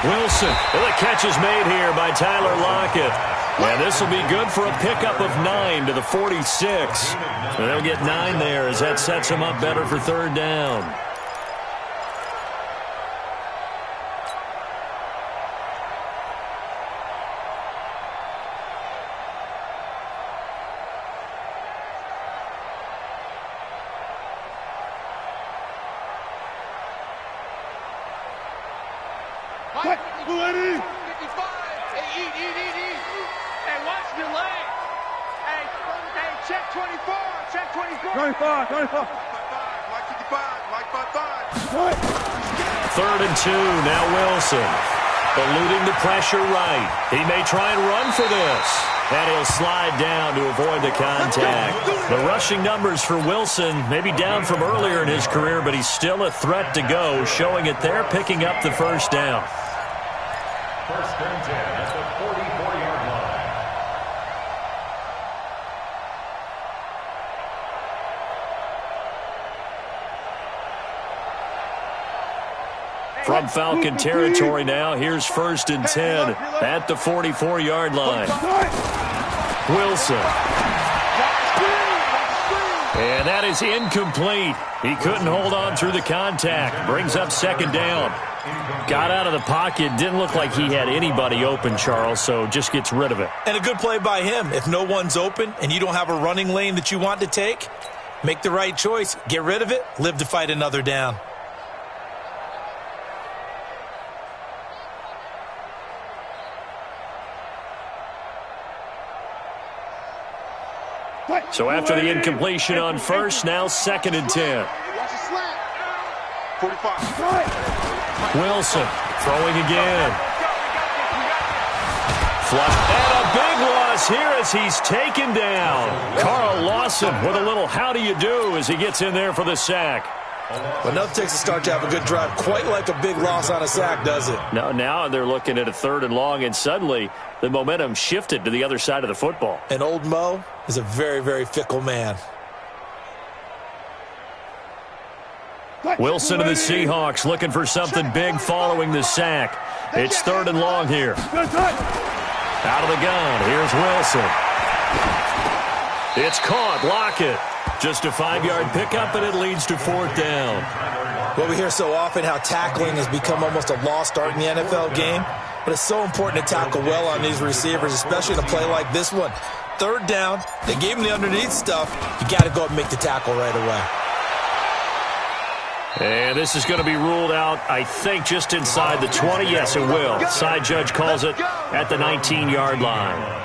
Wilson. Well, the catch is made here by Tyler Lockett. And this will be good for a pickup of 9 to the 46. And they'll get 9 there as that sets them up better for third down. Third and 2, now Wilson. Eluding the pressure right. He may try and run for this. And he'll slide down to avoid the contact. The rushing numbers for Wilson may be down from earlier in his career, but he's still a threat to go, showing it there, picking up the first down. First and 10 at the 44-yard line. From Falcon territory now, here's first and 10 at the 44-yard line. Wilson. And that is incomplete. He couldn't hold on through the contact. Brings up second down. Got out of the pocket. Didn't look like he had anybody open, Charles, so just gets rid of it. And a good play by him. If no one's open and you don't have a running lane that you want to take, make the right choice. Get rid of it. Live to fight another down. So after the incompletion on first, now second and 10. 45. Wilson throwing again. Flush. And a big loss here as he's taken down. Carl Lawson with a little how do you do as he gets in there for the sack. Well, enough takes a start to have a good drive, quite like a big loss on a sack, does it? Now they're looking at a third and long, and suddenly the momentum shifted to the other side of the football. And old Mo is a very, very fickle man. Wilson and the Seahawks looking for something big following the sack. It's third and long here. Out of the gun, here's Wilson. It's caught, Lockett. Just a 5-yard pickup, and it leads to fourth down. Well, we hear so often how tackling has become almost a lost art in the NFL game, but it's so important to tackle well on these receivers, especially in a play like this one. Third down, they gave him the underneath stuff. You got to go up and make the tackle right away. And this is going to be ruled out, I think, just inside the 20. Yes, it will. Side judge calls it at the 19-yard line.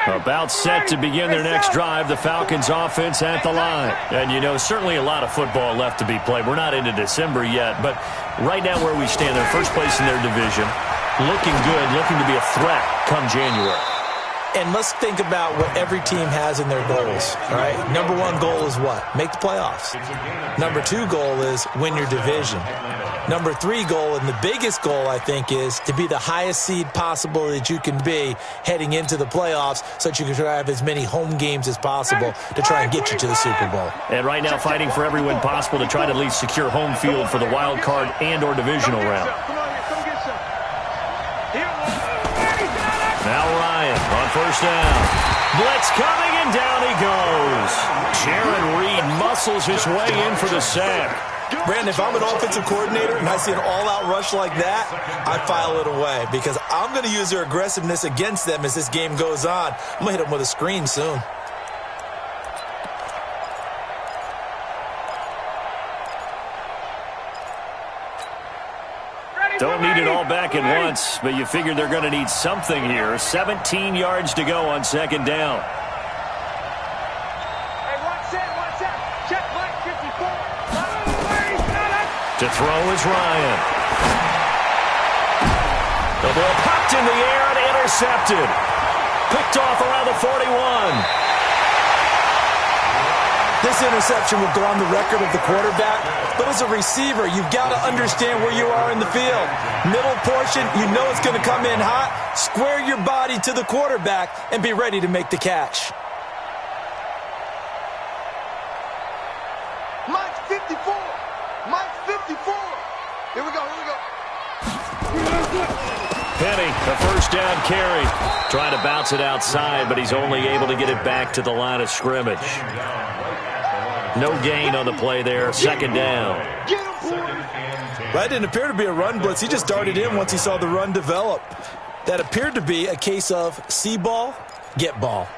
About set to begin their next drive, the Falcons offense at the line. And, you know, certainly a lot of football left to be played. We're not into December yet, but right now where we stand, they're first place in their division. Looking good, looking to be a threat come January. And let's think about what every team has in their goals, all right? Number one goal is what? Make the playoffs. Number two goal is win your division. Number three goal, and the biggest goal, I think, is to be the highest seed possible that you can be heading into the playoffs so that you can have as many home games as possible to try and get you to the Super Bowl. And right now fighting for every win possible to try to at least secure home field for the wild card and or divisional round. Now Ryan on first down. Blitz coming, and down he goes. Jaron Reed muscles his way in for the sack. Brandon, if I'm an offensive coordinator and I see an all-out rush like that, I file it away because I'm going to use their aggressiveness against them as this game goes on. I'm going to hit them with a screen soon. Don't need it all back at once, but you figure they're going to need something here. 17 yards to go on second down. To throw is Ryan. The ball popped in the air and intercepted. Picked off around the 41. This interception will go on the record of the quarterback, but as a receiver, you've got to understand where you are in the field. Middle portion, you know it's going to come in hot. Square your body to the quarterback and be ready to make the catch. Mike's 54. Mike's 54. Here we go. Penny, a first down carry. Trying to bounce it outside, but he's only able to get it back to the line of scrimmage. No gain on the play there. Second down. That didn't appear to be a run blitz. He just darted in once he saw the run develop. That appeared to be a case of see ball, get ball.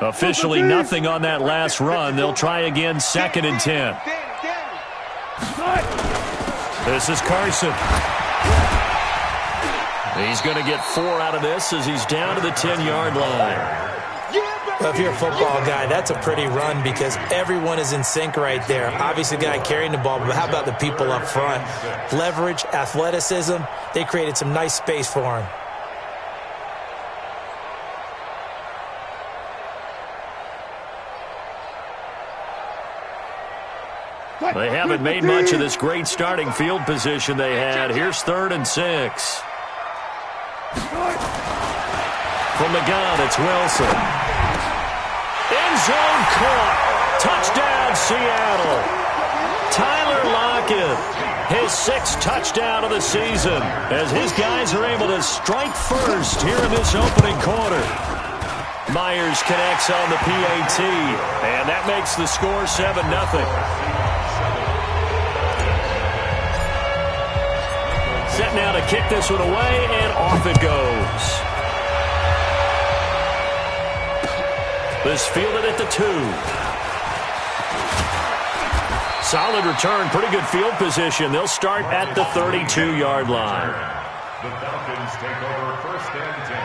Officially nothing on that last run. They'll try again, 2nd and 10. This is Carson. He's going to get 4 out of this as he's down to the 10-yard line. Well, if you're a football guy, that's a pretty run because everyone is in sync right there. Obviously, the guy carrying the ball, but how about the people up front? Leverage, athleticism, they created some nice space for him. They haven't made much of this great starting field position they had. Here's 3rd and 6. From the gun, it's Wilson. End zone caught. Touchdown, Seattle. Tyler Lockett, his 6th touchdown of the season, as his guys are able to strike first here in this opening quarter. Myers connects on the PAT, and that makes the score 7-0. Set now to kick this one away, and off it goes. This fielded at the 2. Solid return, pretty good field position. They'll start at the 32-yard line. The Falcons take over 1st and 10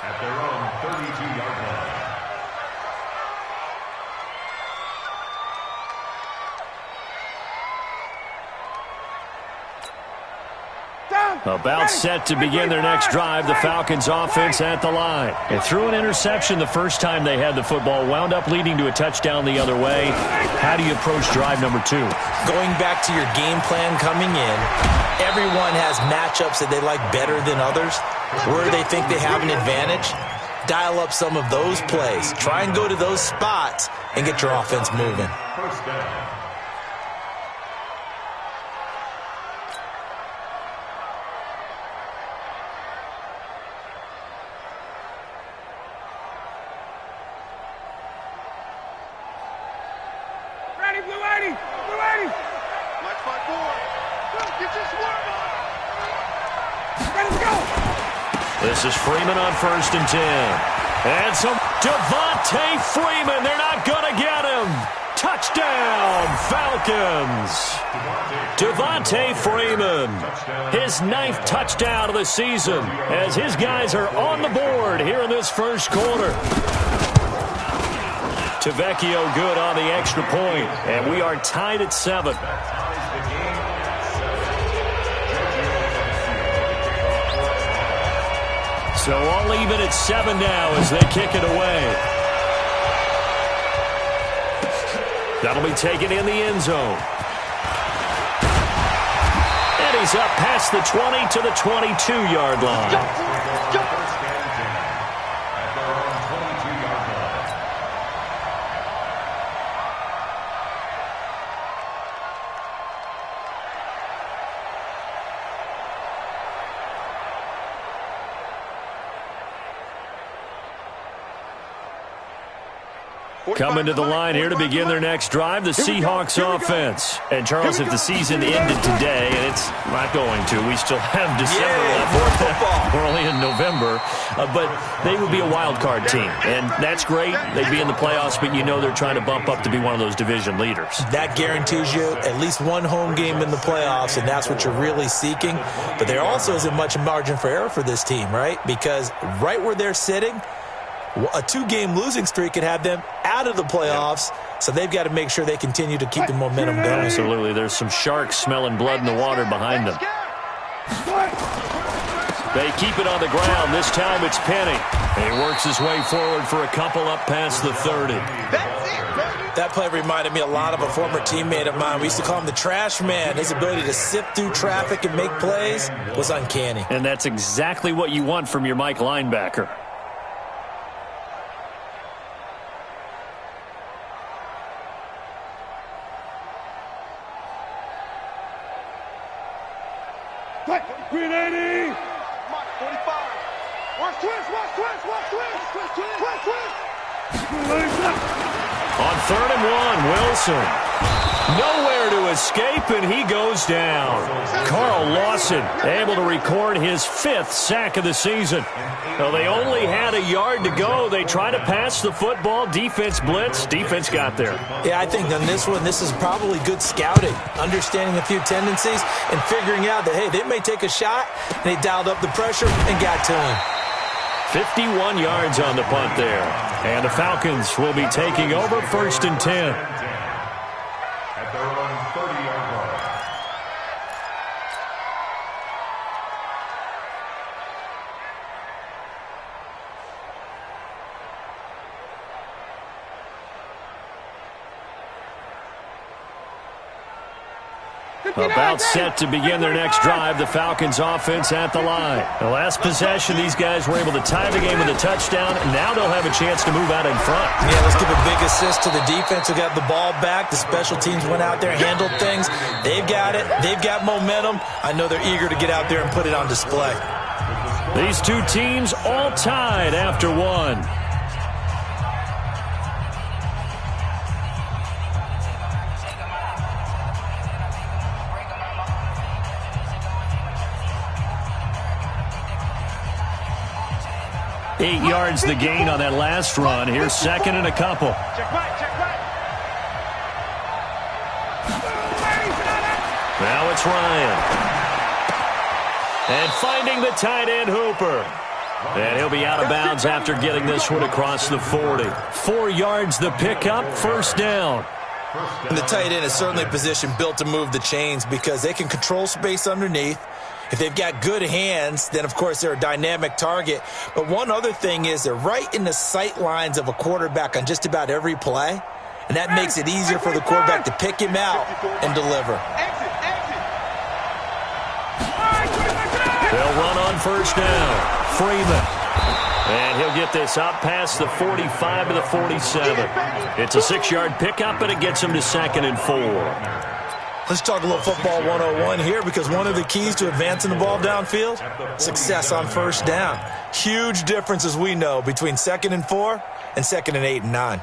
at their own 32-yard line. About set to begin their next drive, the Falcons offense at the line. They threw an interception the first time they had the football, wound up leading to a touchdown the other way. How do you approach drive number 2? Going back to your game plan coming in, everyone has matchups that they like better than others. Where they think they have an advantage, dial up some of those plays. Try and go to those spots and get your offense moving. First down. This is Freeman on 1st and 10. And some Devontae Freeman. They're not going to get him. Touchdown, Falcons. Devontae Freeman. His 9th touchdown of the season as his guys are on the board here in this first quarter. Tavecchio good on the extra point, and we are tied at 7. So all even at 7 now as they kick it away. That'll be taken in the end zone. And he's up past the 20 to the 22-yard line. Coming to the line here to begin their next drive, the Seahawks offense. And, Charles, if the season ended today, and it's not going to, we still have December left. We're only in November. But they would be a wild card team. And that's great. They'd be in the playoffs, but you know they're trying to bump up to be one of those division leaders. That guarantees you at least one home game in the playoffs, and that's what you're really seeking. But there also isn't much margin for error for this team, right? Because right where they're sitting, A 2-game losing streak could have them out of the playoffs, so they've got to make sure they continue to keep the momentum going. Absolutely. There's some sharks smelling blood in the water behind them. They keep it on the ground. This time it's Penny. He works his way forward for a couple up past the 30. That play reminded me a lot of a former teammate of mine. We used to call him the trash man. His ability to sift through traffic and make plays was uncanny. And that's exactly what you want from your Mike linebacker. Green 80! Mike 45. Watch twist. On 3rd and 1, Wilson. Nowhere to escape, and he goes down. Carl Lawson able to record his 5th sack of the season. Well, they only had a yard to go. They tried to pass the football. Defense blitz. Defense got there. Yeah, I think on this one, this is probably good scouting, understanding a few tendencies, and figuring out that, hey, they may take a shot, and they dialed up the pressure and got to him. 51 yards on the punt there. And the Falcons will be taking over 1st and 10. At their own 30-yard line. About set to begin their next drive, the Falcons offense at the line. The last possession, these guys were able to tie the game with a touchdown, and now they'll have a chance to move out in front. Yeah, let's give a big assist to the defense who got the ball back. The special teams went out there, handled things. They've got it. They've got momentum. I know they're eager to get out there and put it on display. These two teams all tied after one. Eight yards the gain on that last run. Here's 2nd and a couple. Now it's Ryan. And finding the tight end, Hooper. And he'll be out of bounds after getting this one across the 40. 4 yards the pickup, 1st down. And the tight end is certainly a position built to move the chains because they can control space underneath. If they've got good hands, then, of course, they're a dynamic target. But one other thing is they're right in the sight lines of a quarterback on just about every play, and that makes it easier for the quarterback to pick him out and deliver. They'll run on 1st down. Freeman. And he'll get this up past the 45 to the 47. It's a 6-yard pickup, and it gets him to 2nd and 4. Let's talk a little football 101 here because one of the keys to advancing the ball downfield, success on 1st down. Huge difference, as we know, between 2nd and 4 and 2nd and 8 and 9.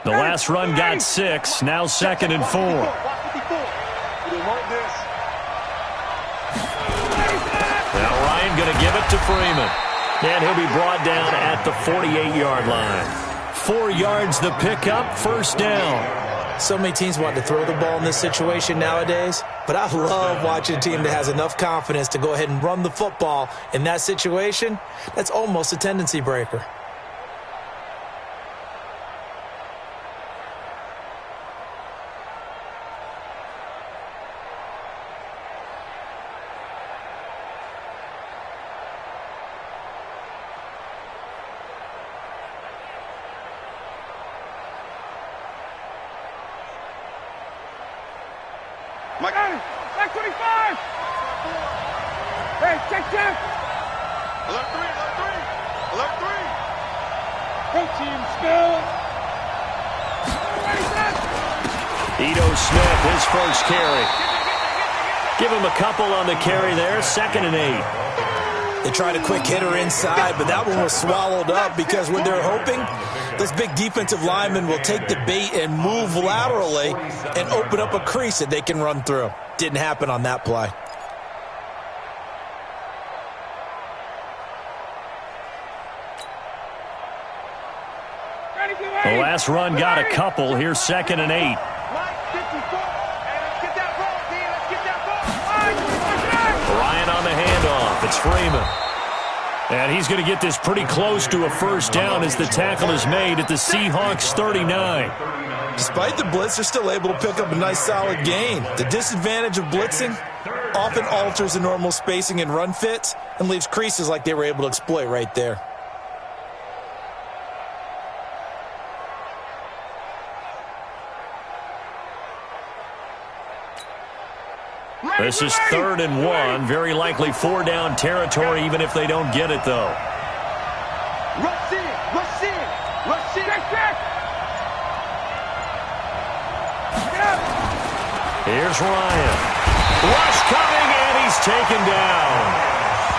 The last run got 6, now 2nd and 4. Now Ryan going to give it to Freeman. And he'll be brought down at the 48-yard line. 4 yards the pickup, 1st down. So many teams want to throw the ball in this situation nowadays, but I love watching a team that has enough confidence to go ahead and run the football in that situation. That's almost a tendency breaker. Mike 25! Hey, check! Alert 3! Hey, team, still! Ito Smith, his first carry. Give him a couple on the carry there, 2nd and 8. They tried a quick hitter inside, but that one was swallowed up because what they're hoping, this big defensive lineman will take the bait and move laterally and open up a crease that they can run through. Didn't happen on that play. The last run got a couple. Here's 2nd and 8. Mike 54. Hey, let's get that ball, D. Let's get that ball. Ryan on the handoff. It's it's Freeman. And he's going to get this pretty close to a first down as the tackle is made at the Seahawks 39. Despite the blitz, they're still able to pick up a nice solid gain. The disadvantage of blitzing often alters the normal spacing and run fits and leaves creases like they were able to exploit right there. This is 3rd and 1. Very likely 4-down territory, even if they don't get it, though. Rush in, rush in, rush in. Here's Ryan. Rush coming, and he's taken down.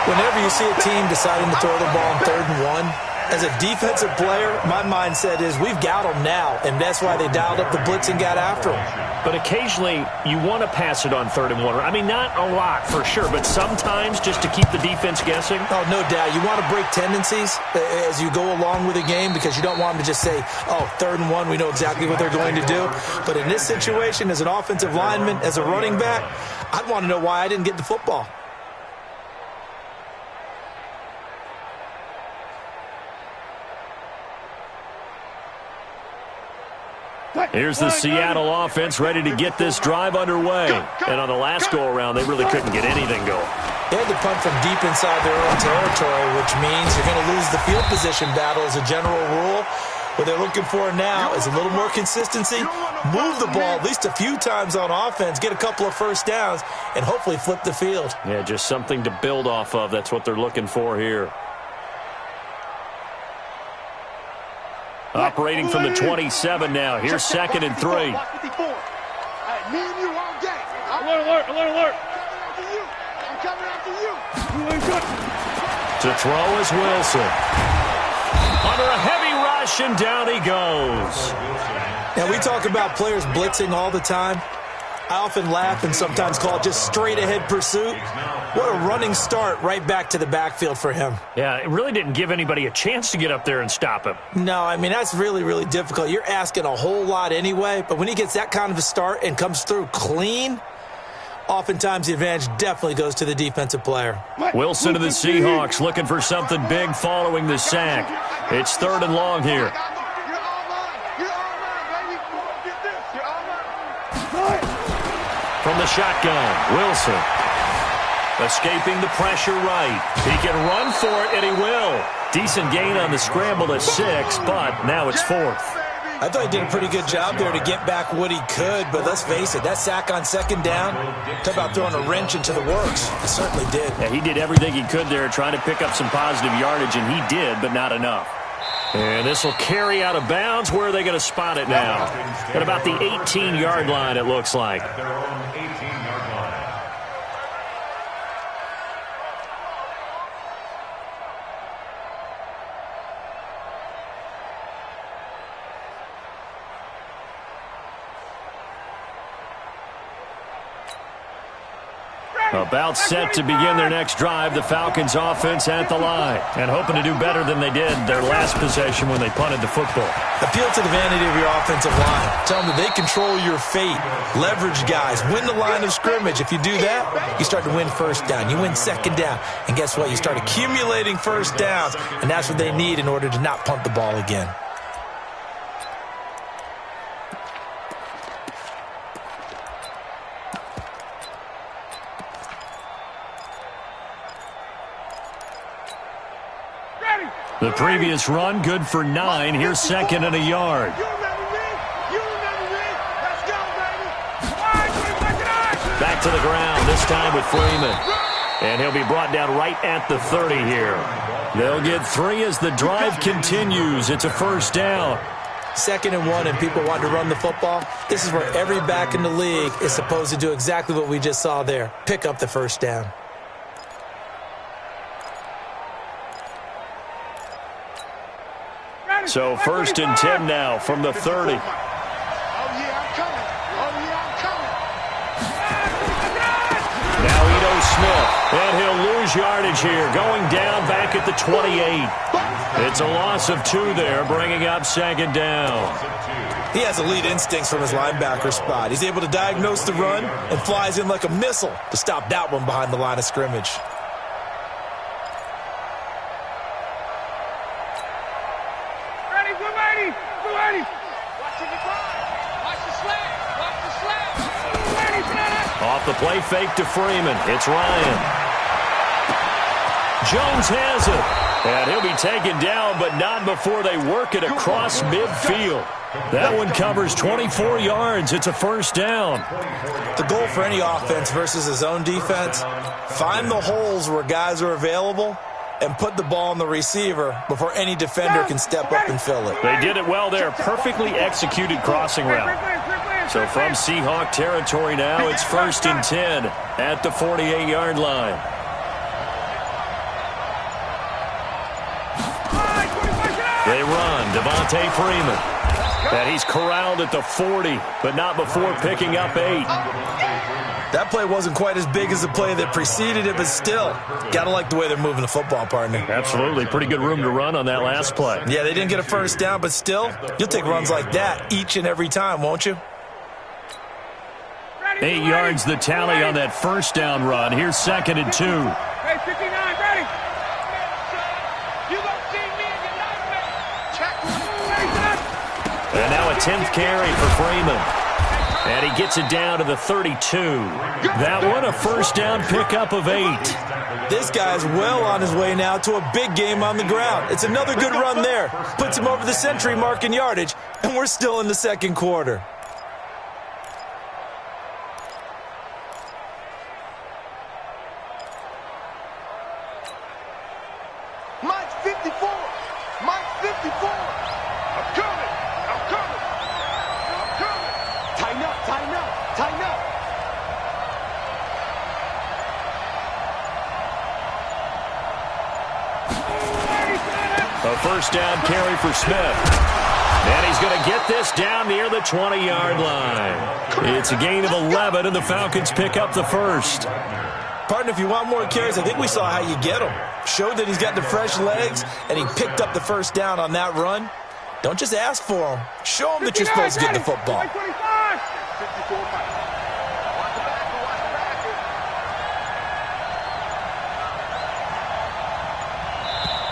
Whenever you see a team deciding to throw the ball on 3rd and 1, as a defensive player, my mindset is we've got them now, and that's why they dialed up the blitz and got after them. But occasionally, you want to pass it on 3rd and 1. I mean, not a lot for sure, but sometimes just to keep the defense guessing. Oh, no doubt. You want to break tendencies as you go along with the game because you don't want them to just say, oh, 3rd and 1, we know exactly what they're going to do. But in this situation, as an offensive lineman, as a running back, I'd want to know why I didn't get the football. Here's the Seattle offense ready to get this drive underway. And on the last go-around, they really couldn't get anything going. They had to punt from deep inside their own territory, which means you're going to lose the field position battle as a general rule. What they're looking for now is a little more consistency, move the ball at least a few times on offense, get a couple of first downs, and hopefully flip the field. Yeah, just something to build off of. That's what they're looking for here. Operating from the 27 now. Here's 2nd and 3. Me and you all day. Alert. I'm coming after you. To throw is Wilson. Under a heavy rush, and down he goes. Now, we talk about players blitzing all the time. I often laugh and sometimes call it just straight-ahead pursuit. What a running start right back to the backfield for him. Yeah, it really didn't give anybody a chance to get up there and stop him. No, I mean, that's really, really difficult. You're asking a whole lot anyway, but when he gets that kind of a start and comes through clean, oftentimes the advantage definitely goes to the defensive player. Wilson of the Seahawks looking for something big following the sack. It's 3rd and long here. From the shotgun, Wilson. Escaping the pressure right. He can run for it, and he will. Decent gain on the scramble at 6, but now it's 4th. I thought he did a pretty good job there to get back what he could, but let's face it, that sack on 2nd down, talk about throwing a wrench into the works. It certainly did. Yeah, he did everything he could there, trying to pick up some positive yardage, and he did, but not enough. And this will carry out of bounds. Where are they going to spot it now? At about the 18-yard line, it looks like. Their own 18-yard line. About set to begin their next drive, the Falcons offense at the line. And hoping to do better than they did their last possession when they punted the football. Appeal to the vanity of your offensive line. Tell them that they control your fate. Leverage guys. Win the line of scrimmage. If you do that, you start to win first down. You win 2nd down. And guess what? You start accumulating first downs. And that's what they need in order to not punt the ball again. The previous run, good for 9. Here's 2nd and a yard. Back to the ground, this time with Freeman. And he'll be brought down right at the 30 here. They'll get 3 as the drive continues. It's a first down. 2nd and 1, and people want to run the football. This is where every back in the league is supposed to do exactly what we just saw there. Pick up the first down. So 1st and 10 now from the 30. Now Ito Smith, and he'll lose yardage here, going down back at the 28. It's a loss of 2 there, bringing up 2nd down. He has elite instincts from his linebacker spot. He's able to diagnose the run and flies in like a missile to stop that one behind the line of scrimmage. off the play fake to Freeman. It's Ryan. Jones has it. And he'll be taken down, but not before they work it across midfield. That one covers 24 yards. It's a first down. The goal for any offense versus his own defense, find the holes where guys are available and put the ball on the receiver before any defender can step up and fill it. They did it well there. Perfectly executed crossing route. So from Seahawk territory now, it's 1st and 10 at the 48-yard line. They run. Devontae Freeman. And he's corralled at the 40, but not before picking up 8. That play wasn't quite as big as the play that preceded it, but still, got to like the way they're moving the football, partner. Absolutely. Pretty good room to run on that last play. Yeah, they didn't get a first down, but still, you'll take runs like that each and every time, won't you? 8 yards the tally on that first down run. Here's 2nd and 2. Hey, 59, ready. And now a 10th carry for Freeman. And he gets it down to the 32. That one a first down pickup of 8. This guy's well on his way now to a big game on the ground. It's another good run there. Puts him over the century mark in yardage, and we're still in the second quarter. Mike's 54. Mike's 54. I'm coming. I'm coming. I'm coming. Tighten up. Tighten up. Tighten up. A first down carry for Smith. And he's going to get this down near the 20-yard line. It's a gain of 11, and the Falcons pick up the first. Partner, if you want more carries, I think we saw how you get him. Showed that he's got the fresh legs, and he picked up the first down on that run. Don't just ask for him. Show him that you're supposed to get the football. 25. 54 Mike. Watch the back. Watch the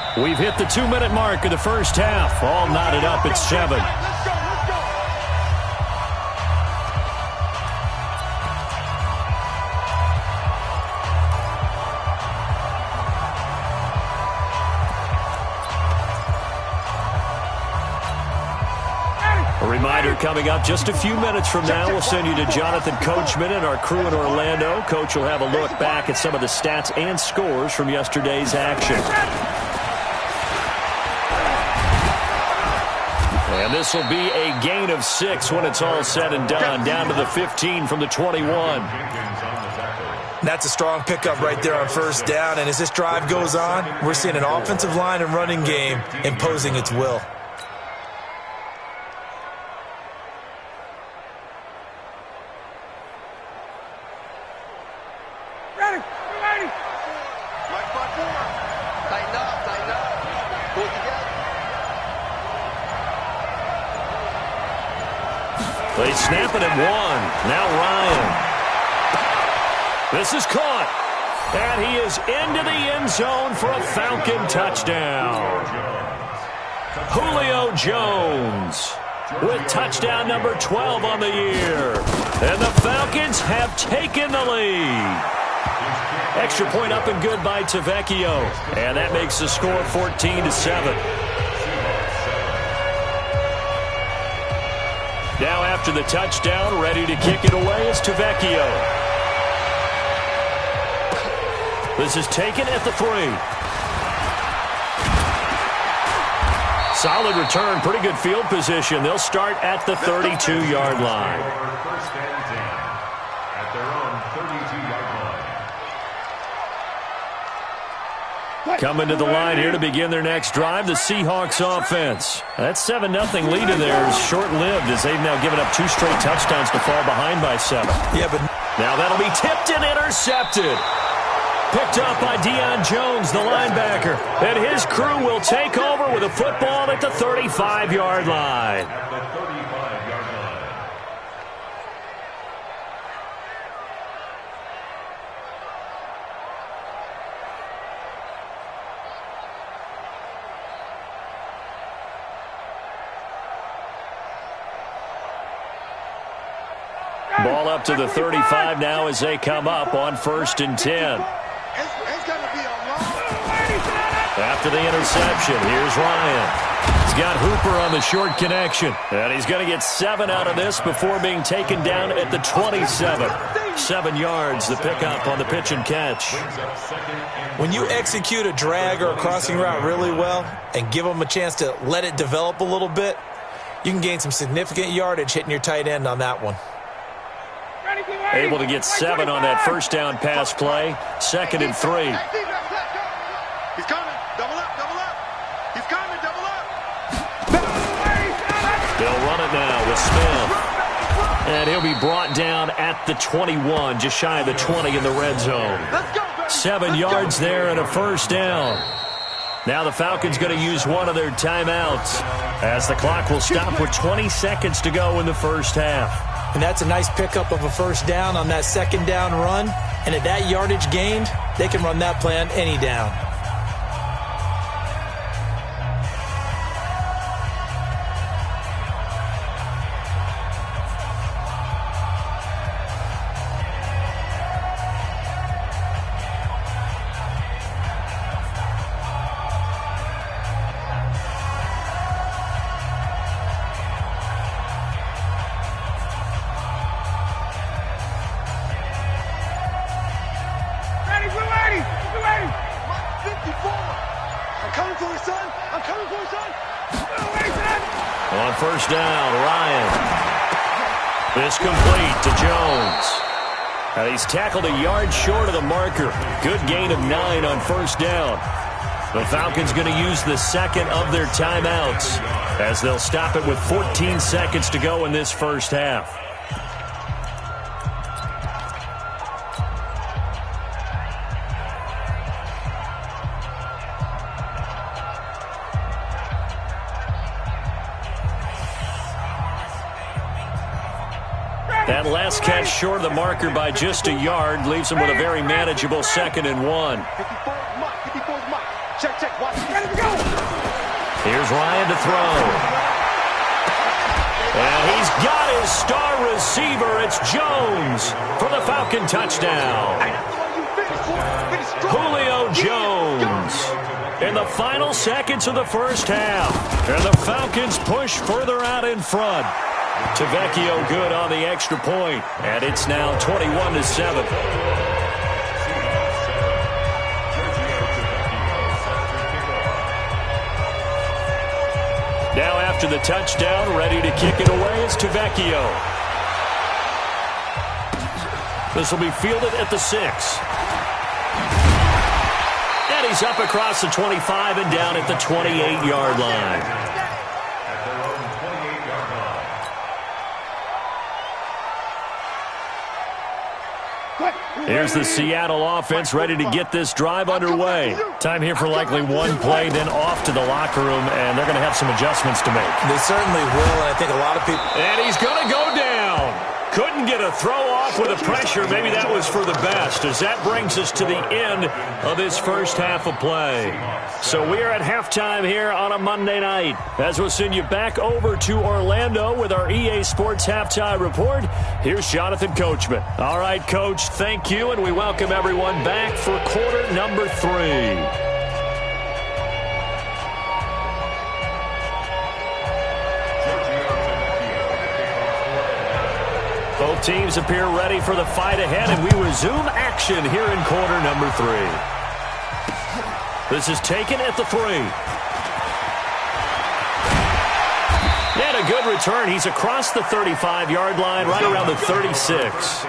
back. We've hit the 2-minute mark of the first half. All knotted up at 7. Let's go. Let's go. A reminder coming up just a few minutes from now, we'll send you to Jonathan Coachman and our crew in Orlando. Coach will have a look back at some of the stats and scores from yesterday's action. And this will be a gain of 6 when it's all said and done, down to the 15 from the 21. That's a strong pickup right there on first down, and as this drive goes on, we're seeing an offensive line and running game imposing its will. Ready. Ready. Mike 54. Tighten up. Tighten up. Pull it together. They snap it at 1. Now Ryan. This is caught. And he is into the end zone for a Falcon touchdown. Julio Jones with touchdown number 12 on the year. And the Falcons have taken the lead. Extra point up and good by Tavecchio. And that makes the score 14-7. Now after the touchdown, ready to kick it away is Tavecchio. This is taken at the 3. Solid return, pretty good field position. They'll start at the 32-yard line. First and 10 at their own 32-yard line. Coming to the line here to begin their next drive, the Seahawks offense. That 7-0 lead of theirs short-lived as they've now given up 2 straight touchdowns to fall behind by 7. Yeah, but Now that'll be tipped and intercepted. Picked up by Deion Jones, the linebacker. And his crew will take over with a football at the 35-yard line. At the 35-yard line. Ball up to the 35 now as they come up on 1st and 10. It's going to be a long. After the interception, here's Ryan. He's got Hooper on the short connection. And he's going to get 7 out of this before being taken down at the 27. 7 yards, the pickup on the pitch and catch. When you execute a drag or a crossing route really well and give them a chance to let it develop a little bit, you can gain some significant yardage hitting your tight end on that one. Able to get 7 on that first down pass play. 2nd and 3. He's coming. Double up, double up. He's coming, double up. They'll run it now with Smith. And he'll be brought down at the 21, just shy of the 20 in the red zone. 7 yards there and a first down. Now the Falcons going to use one of their timeouts as the clock will stop with 20 seconds to go in the first half. And that's a nice pickup of a first down on that second down run. And at that yardage gained, they can run that play on any down. On first down, Ryan. This complete to Jones. And he's tackled a yard short of the marker. Good gain of 9 on first down. The Falcons going to use the second of their timeouts as they'll stop it with 14 seconds to go in this first half. That last catch short of the marker by just a yard leaves him with a very manageable 2nd and 1. Here's Ryan to throw. And he's got his star receiver. It's Jones for the Falcon touchdown. Julio Jones in the final seconds of the first half. And the Falcons push further out in front. Tavecchio good on the extra point, and it's now 21-7. Now after the touchdown, ready to kick it away is Tavecchio. This will be fielded at the 6. And he's up across the 25 and down at the 28-yard line. Here's the Seattle offense ready to get this drive underway. Time here for likely one play, then off to the locker room, and they're going to have some adjustments to make. They certainly will, and I think a lot of people... And he's going to go down. Couldn't get a throw off with the pressure. Maybe that was for the best, as that brings us to the end of this first half of play. So we are at halftime here on a Monday night, as we'll send you back over to Orlando with our EA Sports Halftime Report. Here's Jonathan Coachman. All right, Coach, thank you, and we welcome everyone back for quarter number 3. Both teams appear ready for the fight ahead, and we resume action here in quarter number 3. This is taken at the 3. And a good return. He's across the 35-yard line, right around the 36.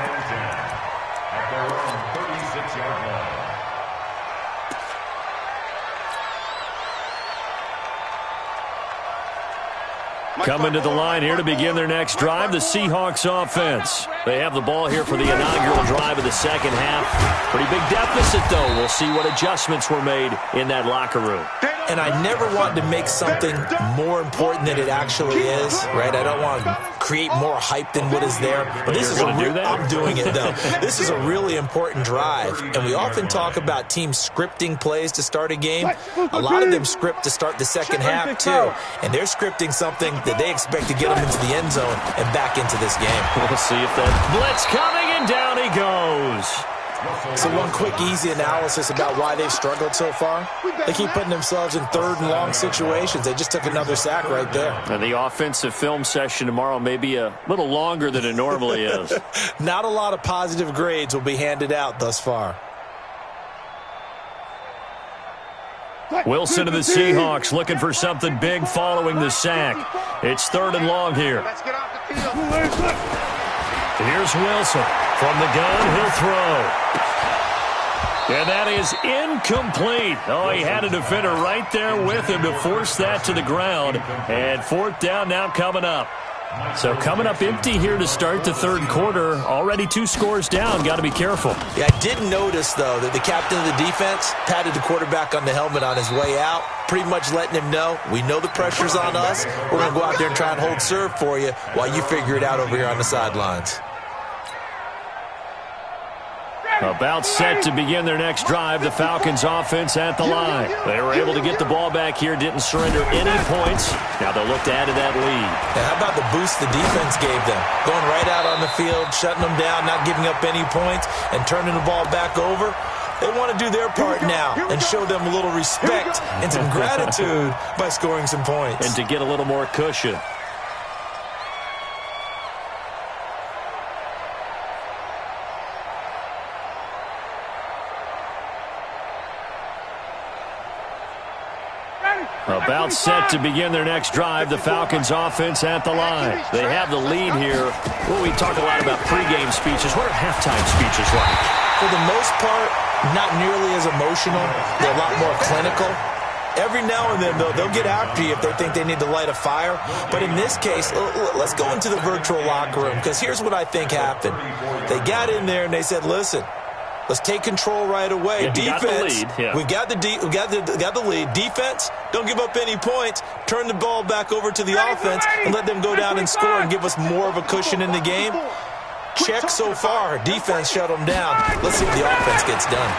Coming to the line here to begin their next drive, the Seahawks offense. They have the ball here for the inaugural drive of the second half. Pretty big deficit, though. We'll see what adjustments were made in that locker room. And I never want to make something more important than it actually is, right? I don't want to create more hype than what is there. But this is I'm doing it, though. This is a really important drive. And we often talk about teams scripting plays to start a game. A lot of them script to start the second half, too. And they're scripting something that they expect to get him into the end zone and back into this game. We'll see if that blitz coming, and down he goes. So one quick, easy analysis about why they've struggled so far. They keep putting themselves in third and long situations. They just took another sack right there. And the offensive film session tomorrow may be a little longer than it normally is. Not a lot of positive grades will be handed out thus far. Wilson of the Seahawks looking for something big following the sack. It's third and long here. Here's Wilson. From the gun, he'll throw. And that is incomplete. Oh, he had a defender right there with him to force that to the ground. And fourth down now coming up. So coming up empty here to start the third quarter. Already 2 scores down. Got to be careful. Yeah, I did notice, though, that the captain of the defense patted the quarterback on the helmet on his way out, pretty much letting him know, we know the pressure's on us. We're going to go out there and try and hold serve for you while you figure it out over here on the sidelines. About set to begin their next drive, the Falcons offense at the line. They were able to get the ball back here, didn't surrender any points. Now they'll look to add to that lead. Now, how about the boost the defense gave them? Going right out on the field, shutting them down, not giving up any points, and turning the ball back over. They want to do their part now and show them a little respect and some gratitude by scoring some points. And to get a little more cushion. About set to begin their next drive, the Falcons offense at the line. They have the lead here. Well, we talk a lot about pregame speeches. What are halftime speeches like? For the most part, not nearly as emotional. They're a lot more clinical. Every now and then, though, they'll get after you if they think they need to light a fire. But in this case, let's go into the virtual locker room, because here's what I think happened. They got in there and they said, listen, let's take control right away. Defense, we got the lead. Defense, don't give up any points. Turn the ball back over to the offense and let them go down and score and give us more of a cushion in the game. Check so far. Defense shut them down. Let's see what the offense gets done.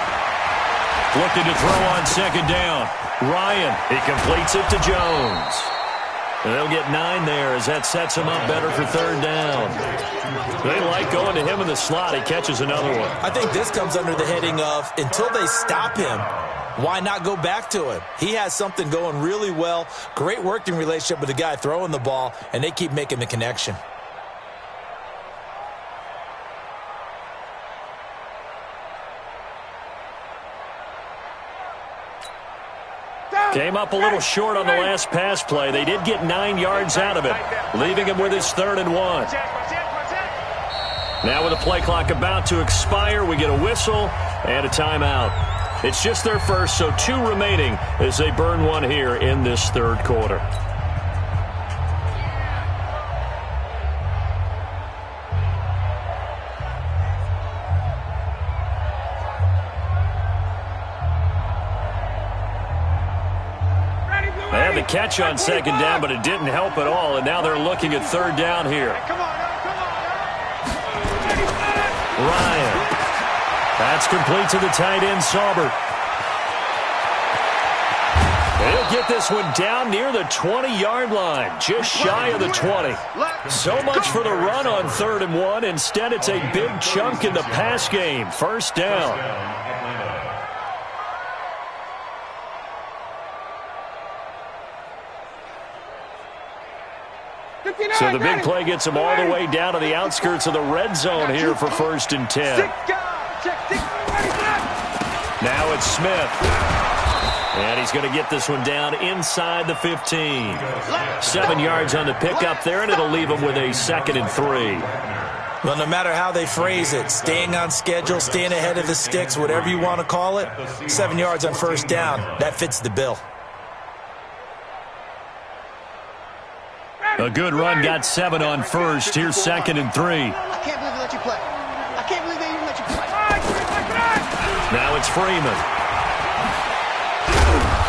Looking to throw on second down. Ryan, he completes it to Jones. And they'll get 9 there as that sets him up better for third down. They like going to him in the slot. He catches another one. I think this comes under the heading of, until they stop him, why not go back to him? He has something going really well. Great working relationship with the guy throwing the ball, and they keep making the connection. Came up a little short on the last pass play. They did get 9 yards out of it, leaving him with his 3rd and 1. Now with the play clock about to expire, we get a whistle and a timeout. It's just their first, so 2 remaining as they burn 1 here in this third quarter. They had the catch on second down, but it didn't help at all, and now they're looking at third down here. Ryan. That's complete to the tight end, Saubert. He'll get this one down near the 20-yard line, just shy of the 20. So much for the run on 3rd and 1. Instead, it's a big chunk in the pass game. First down. So the big play gets him all the way down to the outskirts of the red zone here for 1st and 10. Now it's Smith. And he's going to get this one down inside the 15. 7 yards on the pickup there, and it'll leave him with a 2nd and 3. Well, no matter how they phrase it, staying on schedule, staying ahead of the sticks, whatever you want to call it, 7 yards on first down, that fits the bill. A good run, got 7 on first. Here's 2nd and 3. I can't believe they let you play. I can't believe they even let you play. Now it's Freeman.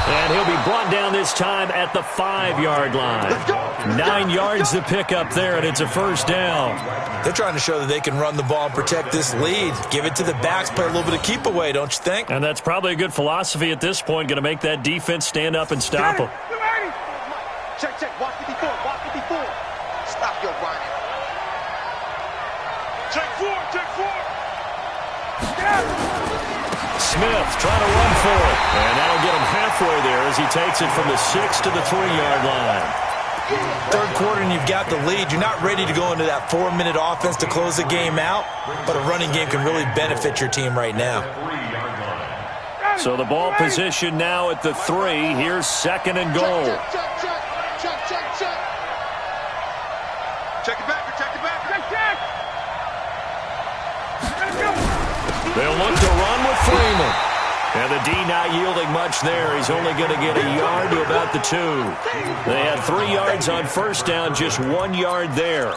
And he'll be brought down this time at the 5-yard line. 9 yards to pick up there, and it's a first down. They're trying to show that they can run the ball and protect this lead. Give it to the backs, play a little bit of keep away, don't you think? And that's probably a good philosophy at this point, going to make that defense stand up and stop them. Check, check. Watch 54. Watch 54. Smith trying to run for it. And that'll get him halfway there as he takes it from the 6 to the 3-yard line. Third quarter and you've got the lead. You're not ready to go into that 4-minute offense to close the game out, but a running game can really benefit your team right now. So the ball position now at the 3. Here's 2nd and goal. Check it back. They'll look to run with Freeman. And the D not yielding much there. He's only going to get a yard to about the 2. They had 3 yards on first down, just 1 yard there.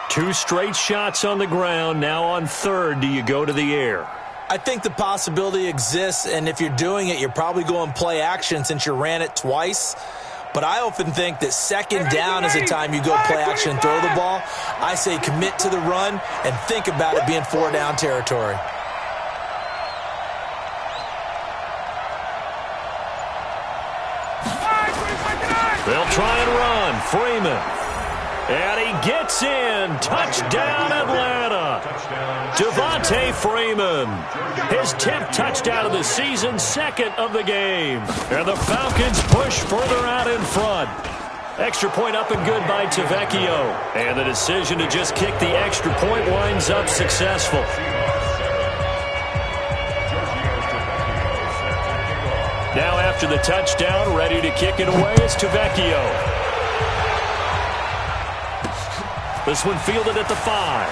2 straight shots on the ground. Now on third, do you go to the air? I think the possibility exists, and if you're doing it, you're probably going play action since you ran it twice. But I often think that 2nd down is the time you go play action and throw the ball. I say commit to the run and think about it being 4-down territory. They'll try and run. Freeman. And he gets in. Touchdown, Atlanta. Devontae Freeman. His 10th touchdown of the season, 2nd of the game. And the Falcons push further out in front. Extra point up and good by Tavecchio. And the decision to just kick the extra point winds up successful. Now after the touchdown, ready to kick it away is Tavecchio. This one fielded at the 5.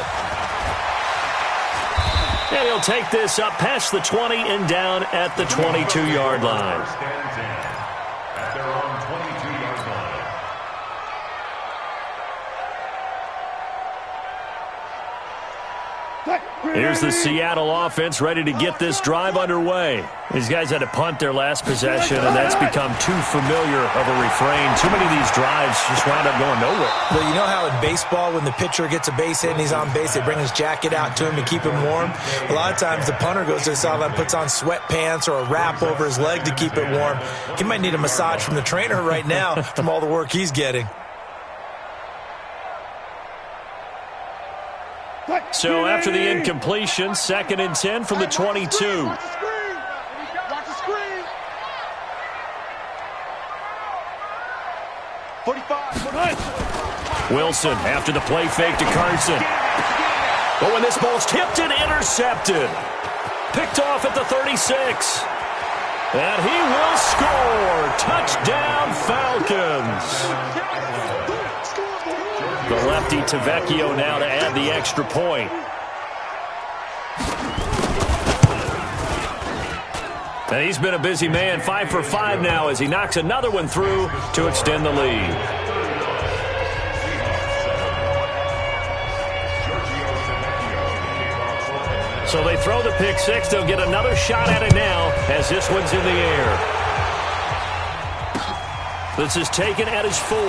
And he'll take this up past the 20 and down at the 22-yard line. At their own 22-yard line. Here's the Seattle offense ready to get this drive underway. These guys had to punt their last possession, and that's become too familiar of a refrain. Too many of these drives just wound up going nowhere. But you know how in baseball, when the pitcher gets a base hit and he's on base, they bring his jacket out to him and keep him warm? A lot of times the punter goes to the sideline, puts on sweatpants or a wrap over his leg to keep it warm. He might need a massage from the trainer right now from all the work he's getting. So after the incompletion, 2nd and 10 from the 22. Watch the screen. 45. Wilson after the play fake to Carson. But when this ball's tipped and intercepted. Picked off at the 36. And he will score. Touchdown, Falcons. The lefty Tavecchio now to add the extra point. And he's been a busy man, 5 for 5 now as he knocks another one through to extend the lead. So they throw the pick 6. They'll get another shot at it now as this one's in the air. This is taken at his 4.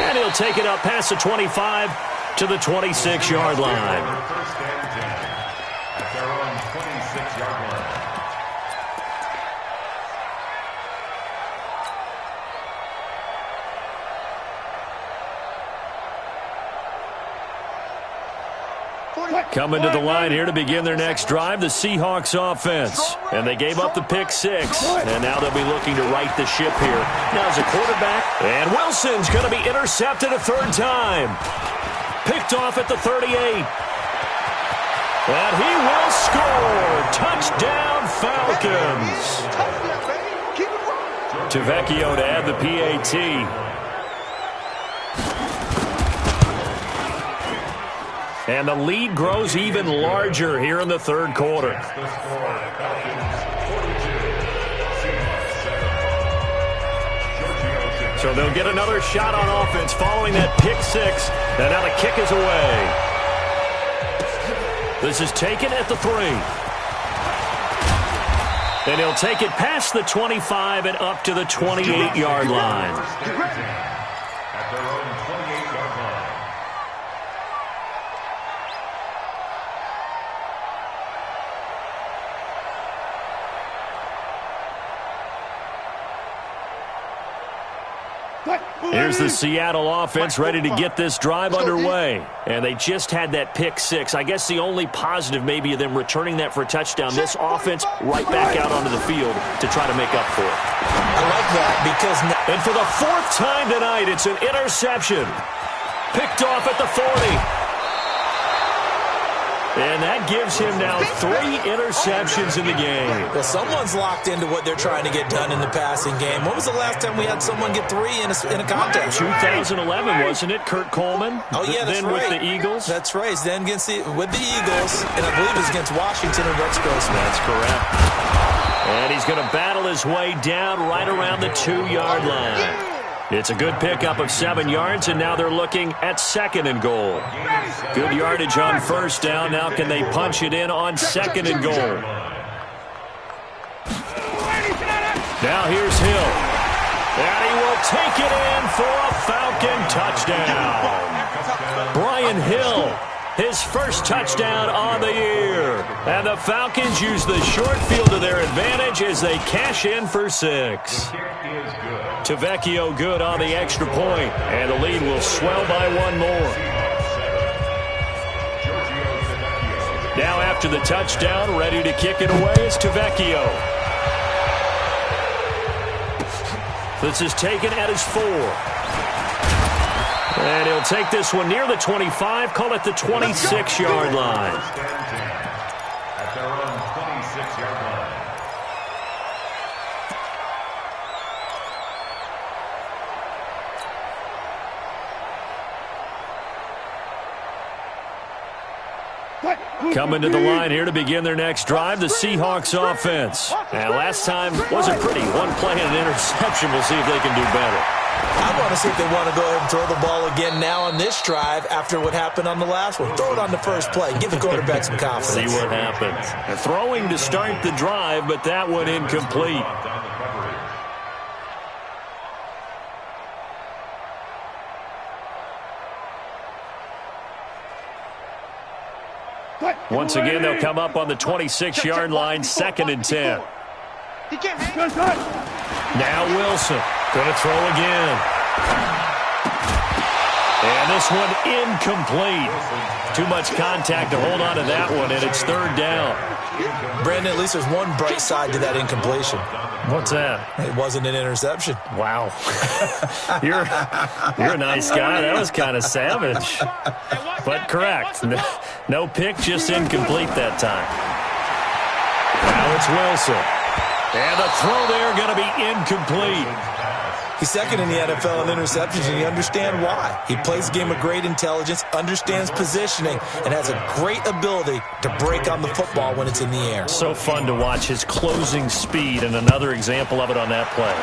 And he'll take it up past the 25 to the 26-yard line. First and 10 at their own 26-yard line. Coming to the line here to begin their next drive, the Seahawks offense. And they gave up the pick 6. And now they'll be looking to right the ship here. Now as a quarterback. And Wilson's going to be intercepted a 3rd time. Picked off at the 38. And he will score. Touchdown, Falcons. Tavecchio to add the PAT. And the lead grows even larger here in the 3rd quarter. So they'll get another shot on offense following that pick 6. And now the kick is away. This is taken at the 3. And he'll take it past the 25 and up to the 28-yard line. At their own 28-yard line. Here's the Seattle offense ready to get this drive underway. And they just had that pick six. I guess the only positive maybe of them returning that for a touchdown. This offense right back out onto the field to try to make up for it. I like that because... And for the fourth time tonight, it's an interception. Picked off at the 40. And that gives him now 3 interceptions in the game. Well, someone's locked into what they're trying to get done in the passing game. When was the last time we had someone get 3 in a contest? 2011, wasn't it? Kurt Coleman? Oh, yeah, that's then right. with the Eagles? That's right. Then with the Eagles, and I believe it was against Washington and Rex Grossman. That's correct. And he's going to battle his way down right around the 2-yard line. It's a good pickup of 7 yards, and now they're looking at 2nd and goal. Good yardage on first down. Now can they punch it in on 2nd and goal? Now here's Hill. And he will take it in for a Falcon touchdown. Brian Hill, his first touchdown on the year. And the Falcons use the short field to their advantage as they cash in for 6. Tavecchio good on the extra point, and the lead will swell by 1 more. Now after the touchdown, ready to kick it away is Tavecchio. This is taken at his 4. And he'll take this one near the 25, call it the 26-yard line. At their own 26-yard line. Coming to the line here to begin their next drive, the Seahawks offense. And last time wasn't pretty. 1 play and an interception. We'll see if they can do better. I want to see if they want to go ahead and throw the ball again now on this drive after what happened on the last one. Throw it on the first play. Give the quarterback some confidence. See what happens. And throwing to start the drive, but that one incomplete. Once again, they'll come up on the 26-yard line, 2nd and 10. Now Wilson going to throw again. And this one incomplete. Too much contact to hold on to that one, and it's 3rd down. Brandon, at least there's one bright side to that incompletion. What's that? It wasn't an interception. Wow. You're a nice guy. That was kind of savage. But correct. No pick, just incomplete that time. Now it's Wilson. And the throw there going to be incomplete. He's 2nd in the NFL in interceptions, and you understand why. He plays a game of great intelligence, understands positioning, and has a great ability to break on the football when it's in the air. So fun to watch his closing speed, and another example of it on that play.